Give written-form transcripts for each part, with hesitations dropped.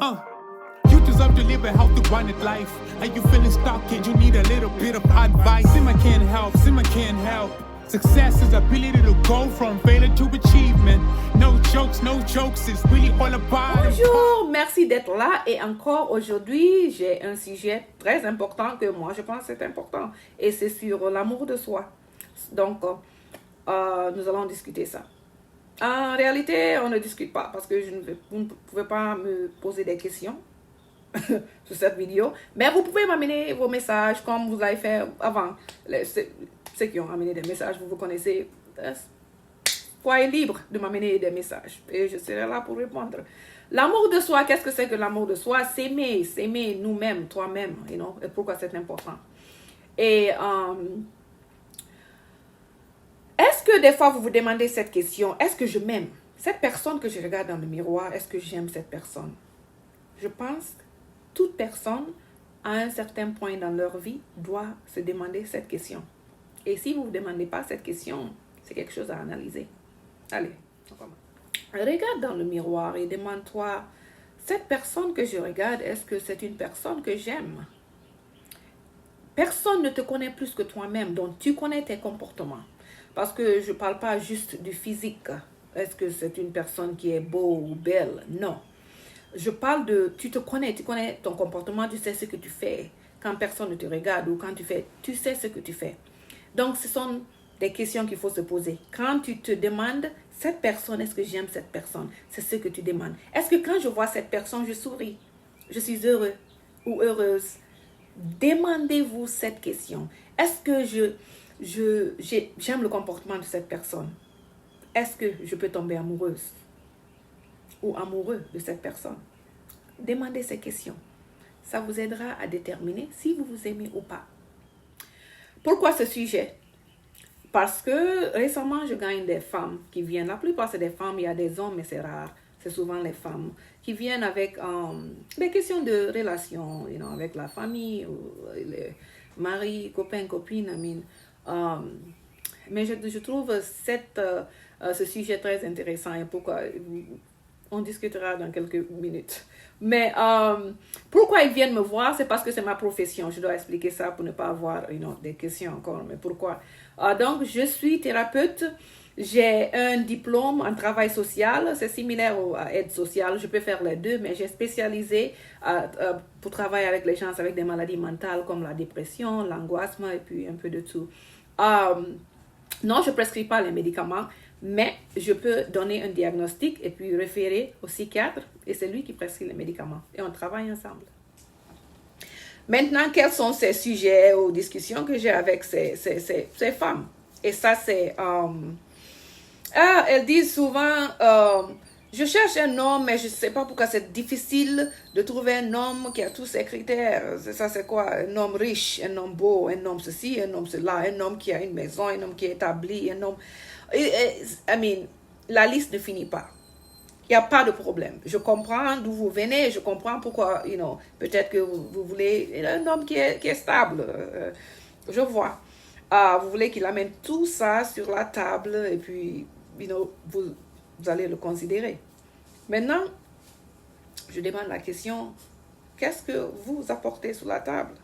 You deserve to live a healthy, grounded life. Are you feeling stuck and you need a little bit of advice? Simma can't help. Success is the ability to go from failure to achievement. No jokes, it's really all about. Bonjour, merci d'être là et encore aujourd'hui, j'ai un sujet très important que moi je pense c'est important et c'est sur l'amour de soi. Donc, nous allons discuter ça. En réalité, on ne discute pas parce que vous ne pouvez pas me poser des questions sur cette vidéo, mais vous pouvez m'amener vos messages comme vous l'avez fait avant. Ceux qui ont amené des messages, vous connaissez. Soyez libre de m'amener des messages et je serai là pour répondre. L'amour de soi, qu'est-ce que c'est que l'amour de soi? S'aimer nous-mêmes, toi-même, et pourquoi c'est important. Et est-ce que des fois vous vous demandez cette question, est-ce que je m'aime? Cette personne que je regarde dans le miroir, est-ce que j'aime cette personne? Je pense que toute personne, à un certain point dans leur vie, doit se demander cette question. Et si vous ne vous demandez pas cette question, c'est quelque chose à analyser. Allez, on commence. Regarde dans le miroir et demande-toi, cette personne que je regarde, est-ce que c'est une personne que j'aime? Personne ne te connaît plus que toi-même, donc tu connais tes comportements. Parce que je ne parle pas juste du physique. Est-ce que c'est une personne qui est beau ou belle? Non. Je parle de, tu connais ton comportement, tu sais ce que tu fais. Quand personne ne te regarde ou quand tu sais ce que tu fais. Donc, ce sont des questions qu'il faut se poser. Quand tu te demandes, cette personne, est-ce que j'aime cette personne? C'est ce que tu demandes. Est-ce que quand je vois cette personne, je souris? Je suis heureux ou heureuse? Demandez-vous cette question. Est-ce que j'aime le comportement de cette personne? Est-ce que je peux tomber amoureuse ou amoureux de cette personne? Demandez ces questions. Ça vous aidera à déterminer si vous vous aimez ou pas. Pourquoi ce sujet? Parce que récemment, je gagne des femmes qui viennent. La plupart, c'est des femmes. Il y a des hommes, mais c'est rare. C'est souvent les femmes qui viennent avec des questions de relation, avec la famille, ou les maris, copains, copines. Mais je trouve ce sujet très intéressant et pourquoi on discutera dans quelques minutes. Mais pourquoi ils viennent me voir, c'est parce que c'est ma profession. Je dois expliquer ça pour ne pas avoir des questions encore. Mais pourquoi? Donc, je suis thérapeute. J'ai un diplôme en travail social. C'est similaire à aide sociale. Je peux faire les deux, mais j'ai spécialisé pour travailler avec les gens avec des maladies mentales comme la dépression, l'angoisse et puis un peu de tout. Non, je ne prescris pas les médicaments, mais je peux donner un diagnostic et puis référer au psychiatre et c'est lui qui prescrit les médicaments et on travaille ensemble. Maintenant, quels sont ces sujets ou discussions que j'ai avec ces femmes? Et ça, c'est... elles disent souvent, je cherche un homme, mais je ne sais pas pourquoi c'est difficile de trouver un homme qui a tous ces critères. Ça, c'est quoi? Un homme riche, un homme beau, un homme ceci, un homme cela, un homme qui a une maison, un homme qui est établi, un homme... la liste ne finit pas. Il n'y a pas de problème. Je comprends d'où vous venez, je comprends pourquoi, peut-être que vous voulez un homme qui est stable. Je vois. Vous voulez qu'il amène tout ça sur la table et puis, vous allez le considérer. Maintenant, je demande la question, qu'est-ce que vous apportez sur la table?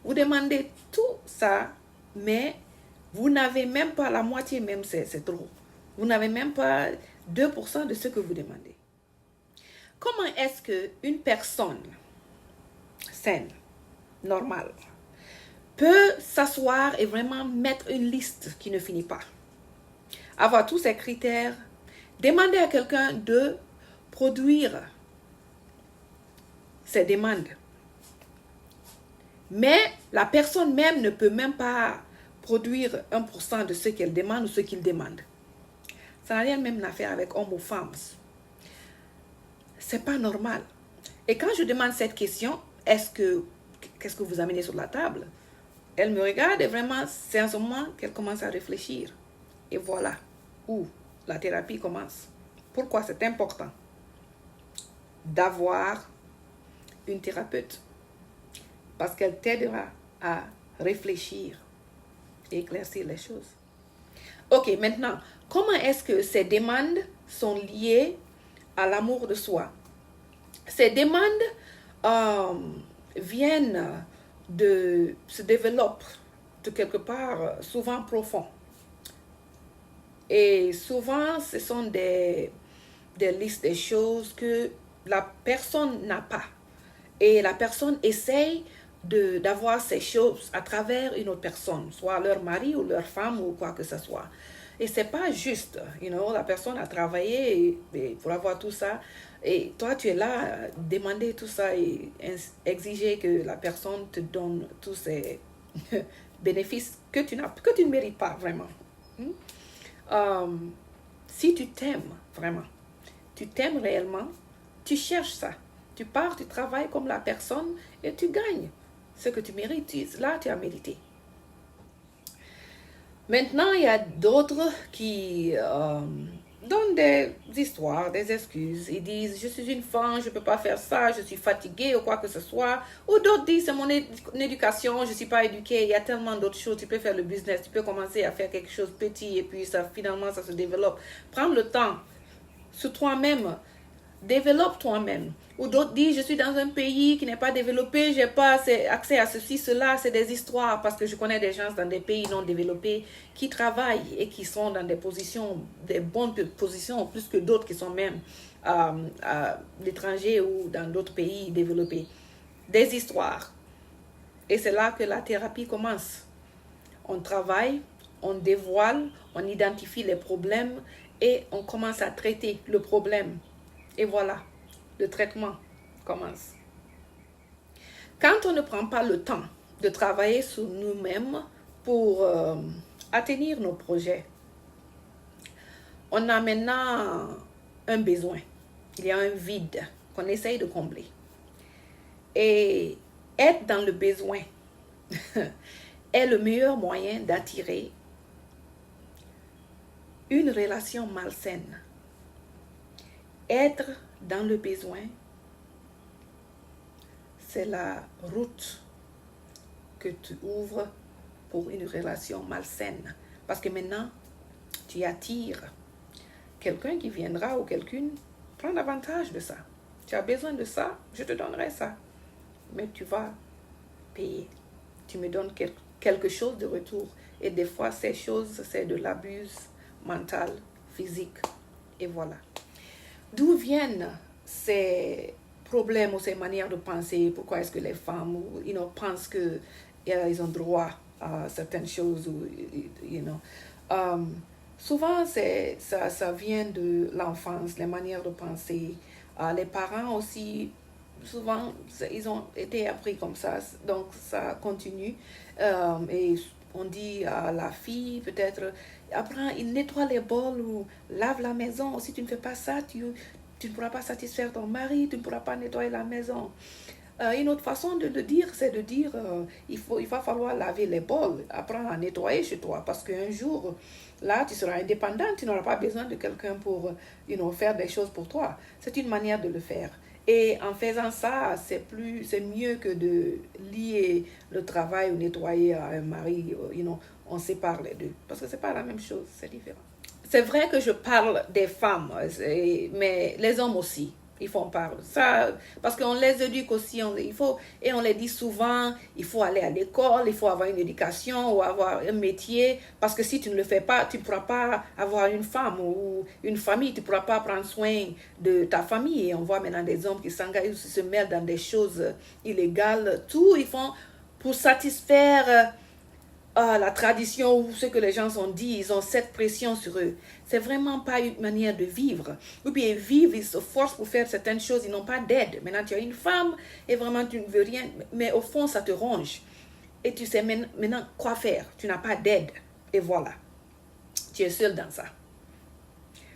Vous demandez tout ça, mais vous n'avez même pas la moitié, même c'est trop. Vous n'avez même pas 2% de ce que vous demandez. Comment est-ce qu'une personne saine, normale, peut s'asseoir et vraiment mettre une liste qui ne finit pas? Avoir tous ces critères, demander à quelqu'un de produire ses demandes. Mais la personne même ne peut même pas produire 1% de ce qu'elle demande ou ce qu'il demande. Ça n'a rien même à faire avec homme ou femme. C'est pas normal. Et quand je demande cette question, qu'est-ce que vous amenez sur la table? Elle me regarde et vraiment, c'est en ce moment qu'elle commence à réfléchir. Et voilà où la thérapie commence. Pourquoi c'est important d'avoir une thérapeute? Parce qu'elle t'aidera à réfléchir et éclaircir les choses. Ok, maintenant, comment est-ce que ces demandes sont liées à l'amour de soi. Ces demandes se développent de quelque part souvent profond. Et souvent, ce sont des listes des choses que la personne n'a pas. Et la personne essaye d'avoir ces choses à travers une autre personne, soit leur mari ou leur femme ou quoi que ce soit. Et c'est pas juste, la personne a travaillé pour avoir tout ça. Et toi, tu es là à demander tout ça et exiger que la personne te donne tous ces bénéfices que tu ne mérites pas vraiment. Si tu t'aimes vraiment, tu t'aimes réellement, tu cherches ça. Tu pars, tu travailles comme la personne et tu gagnes ce que tu mérites. Là, tu as mérité. Maintenant, il y a d'autres qui donnent des histoires, des excuses. Ils disent, je suis une femme, je ne peux pas faire ça, je suis fatiguée ou quoi que ce soit. Ou d'autres disent, c'est mon éducation, je ne suis pas éduquée. Il y a tellement d'autres choses. Tu peux faire le business, tu peux commencer à faire quelque chose de petit et puis finalement, ça se développe. Prends le temps sur toi-même. Développe toi-même. Ou d'autres disent, je suis dans un pays qui n'est pas développé, je n'ai pas accès à ceci, cela. C'est des histoires parce que je connais des gens dans des pays non développés qui travaillent et qui sont dans des bonnes positions, plus que d'autres qui sont même à l'étranger ou dans d'autres pays développés. Des histoires. Et c'est là que la thérapie commence. On travaille, on dévoile, on identifie les problèmes et on commence à traiter le problème. Et voilà, le traitement commence. Quand on ne prend pas le temps de travailler sur nous-mêmes pour atteindre nos projets, on a maintenant un besoin. Il y a un vide qu'on essaye de combler. Et être dans le besoin est le meilleur moyen d'attirer une relation malsaine. Être dans le besoin, c'est la route que tu ouvres pour une relation malsaine. Parce que maintenant, tu attires quelqu'un qui viendra ou quelqu'une prendre avantage de ça. Tu as besoin de ça, je te donnerai ça. Mais tu vas payer. Tu me donnes quelque chose de retour. Et des fois, ces choses, c'est de l'abus mental, physique. Et voilà. D'où viennent ces problèmes ou ces manières de penser? Pourquoi est-ce que les femmes pensent qu'ils ont droit à certaines choses? Souvent, ça vient de l'enfance, les manières de penser. Les parents aussi, souvent, ils ont été appris comme ça. Donc, ça continue. Et on dit à la fille, peut-être, apprends, il nettoie les bols ou lave la maison. Si tu ne fais pas ça, tu ne pourras pas satisfaire ton mari, tu ne pourras pas nettoyer la maison. Une autre façon de le dire, c'est de dire, il va falloir laver les bols, apprendre à nettoyer chez toi. Parce qu'un jour, là, tu seras indépendante, tu n'auras pas besoin de quelqu'un pour faire des choses pour toi. C'est une manière de le faire. Et en faisant ça, c'est mieux que de lier le travail ou nettoyer à un mari, on sépare les deux. Parce que c'est pas la même chose, c'est différent. C'est vrai que je parle des femmes, mais les hommes aussi, ils font parler. Ça, parce qu'on les éduque aussi, on les dit souvent, il faut aller à l'école, il faut avoir une éducation ou avoir un métier, parce que si tu ne le fais pas, tu ne pourras pas avoir une femme ou une famille, tu ne pourras pas prendre soin de ta famille. Et on voit maintenant des hommes qui s'engagent, se mêlent dans des choses illégales, tout, ils font pour satisfaire la tradition ou ce que les gens ont dit, ils ont cette pression sur eux. C'est vraiment pas une manière de vivre. Ou bien ils vivent, ils se forcent pour faire certaines choses, ils n'ont pas d'aide. Maintenant, tu as une femme et vraiment tu ne veux rien, mais au fond, ça te ronge. Et tu sais maintenant quoi faire. Tu n'as pas d'aide. Et voilà. Tu es seul dans ça.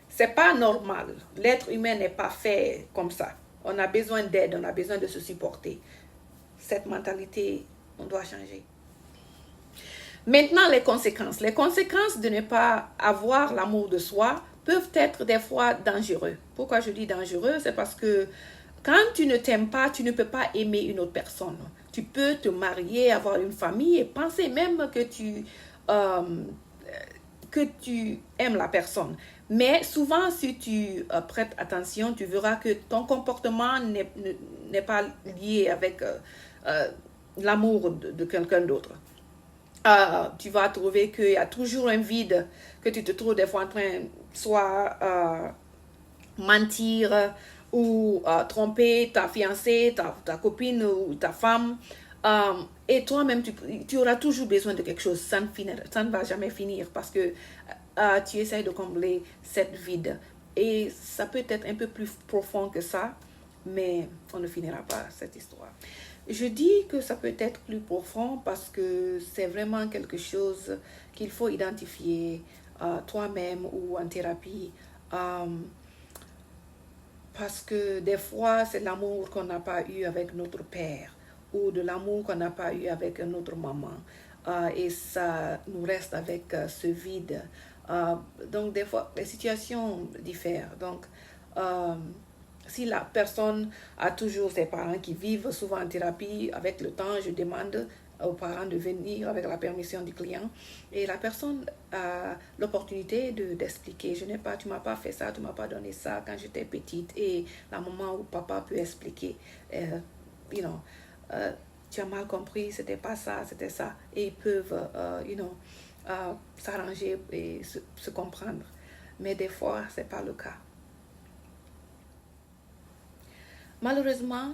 C'est pas normal. L'être humain n'est pas fait comme ça. On a besoin d'aide, on a besoin de se supporter. Cette mentalité, on doit changer. Maintenant, les conséquences. Les conséquences de ne pas avoir l'amour de soi peuvent être des fois dangereux. Pourquoi je dis dangereux? C'est parce que quand tu ne t'aimes pas, tu ne peux pas aimer une autre personne. Tu peux te marier, avoir une famille et penser même que que tu aimes la personne. Mais souvent, si tu prêtes attention, tu verras que ton comportement n'est pas lié avec l'amour de quelqu'un d'autre. Tu vas trouver qu'il y a toujours un vide, que tu te trouves des fois en train soit mentir ou tromper ta fiancée, ta copine ou ta femme. Et toi-même, tu auras toujours besoin de quelque chose. Ça ne va jamais finir parce que tu essaies de combler cette vide. Et ça peut être un peu plus profond que ça, mais on ne finira pas cette histoire. Je dis que ça peut être plus profond parce que c'est vraiment quelque chose qu'il faut identifier toi-même ou en thérapie. Parce que des fois, c'est l'amour qu'on n'a pas eu avec notre père ou de l'amour qu'on n'a pas eu avec notre maman. Et ça nous reste avec ce vide. Donc, des fois, les situations diffèrent. Donc, si la personne a toujours ses parents qui vivent souvent en thérapie, avec le temps, je demande aux parents de venir avec la permission du client. Et la personne a l'opportunité d'expliquer. Tu m'as pas fait ça, tu m'as pas donné ça quand j'étais petite. Et la maman ou papa peut expliquer, tu as mal compris, c'était pas ça, c'était ça. Et ils peuvent, s'arranger et se comprendre. Mais des fois, c'est pas le cas. Malheureusement,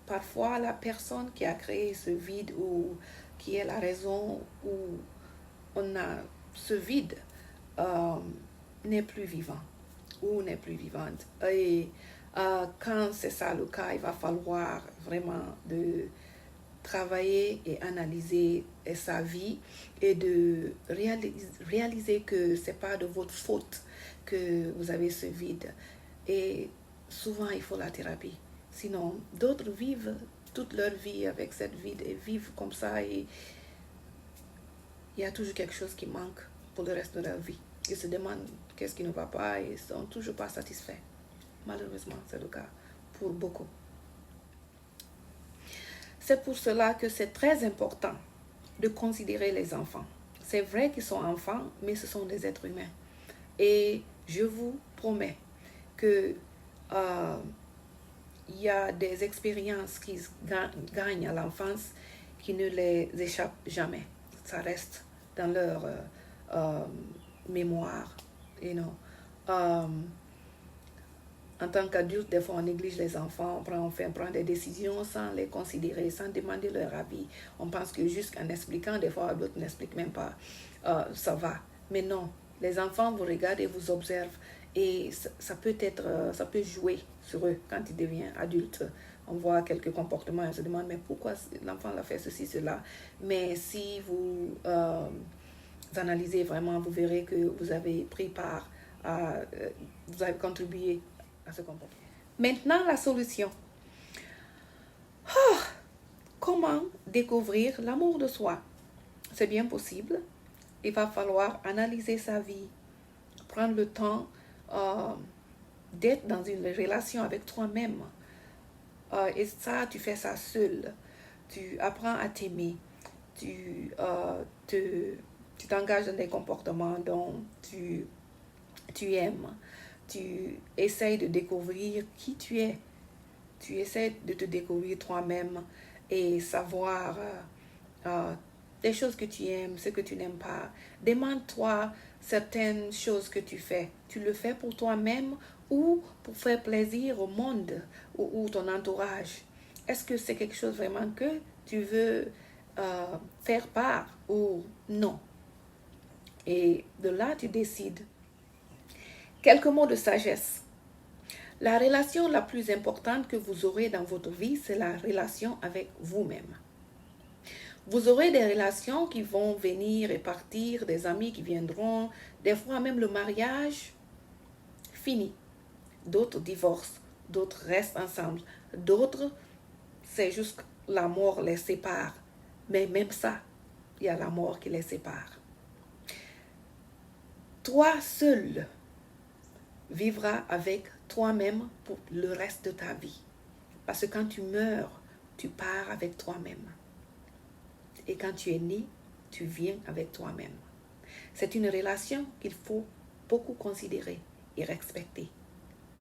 parfois, la personne qui a créé ce vide ou qui est la raison où on a ce vide n'est plus vivant ou n'est plus vivante. Et quand c'est ça le cas, il va falloir vraiment de travailler et analyser sa vie et de réaliser que c'est pas de votre faute que vous avez ce vide. Et souvent, il faut la thérapie. Sinon, d'autres vivent toute leur vie avec cette vide et vivent comme ça et il y a toujours quelque chose qui manque pour le reste de leur vie. Ils se demandent qu'est-ce qui ne va pas et ils ne sont toujours pas satisfaits. Malheureusement, c'est le cas pour beaucoup. C'est pour cela que c'est très important de considérer les enfants. C'est vrai qu'ils sont enfants, mais ce sont des êtres humains. Et je vous promets que il y a des expériences qui gagnent à l'enfance qui ne les échappent jamais. Ça reste dans leur mémoire. En tant qu'adulte, des fois on néglige les enfants, on prend des décisions sans les considérer, sans demander leur avis. On pense que juste en expliquant, des fois d'autres n'expliquent même pas, ça va. Mais non, les enfants vous regardent et vous observent et ça peut jouer sur eux quand ils deviennent adultes. On voit quelques comportements et on se demande mais pourquoi l'enfant a fait ceci, cela. Mais si vous analysez vraiment, vous verrez que vous avez pris part, vous avez contribué à ce comportement. Maintenant, la solution. Comment découvrir l'amour de soi? C'est bien possible. Il va falloir analyser sa vie, prendre le temps d'être dans une relation avec toi-même. Et ça, tu fais ça seul. Tu apprends à t'aimer. Tu t'engages dans des comportements dont tu aimes. Tu essayes de découvrir qui tu es. Tu essaies de te découvrir toi-même et savoir les choses que tu aimes, ce que tu n'aimes pas. Demande-toi certaines choses que tu fais. Tu le fais pour toi-même ou pour faire plaisir au monde ou ton entourage. Est-ce que c'est quelque chose vraiment que tu veux faire part ou non? Et de là, tu décides. Quelques mots de sagesse. La relation la plus importante que vous aurez dans votre vie, c'est la relation avec vous-même. Vous aurez des relations qui vont venir et partir, des amis qui viendront, des fois même le mariage fini. D'autres divorcent, d'autres restent ensemble, d'autres, c'est juste que la mort les sépare. Mais même ça, il y a la mort qui les sépare. Toi seul vivras avec toi-même pour le reste de ta vie. Parce que quand tu meurs, tu pars avec toi-même. Et quand tu es né, tu viens avec toi-même. C'est une relation qu'il faut beaucoup considérer et respecter.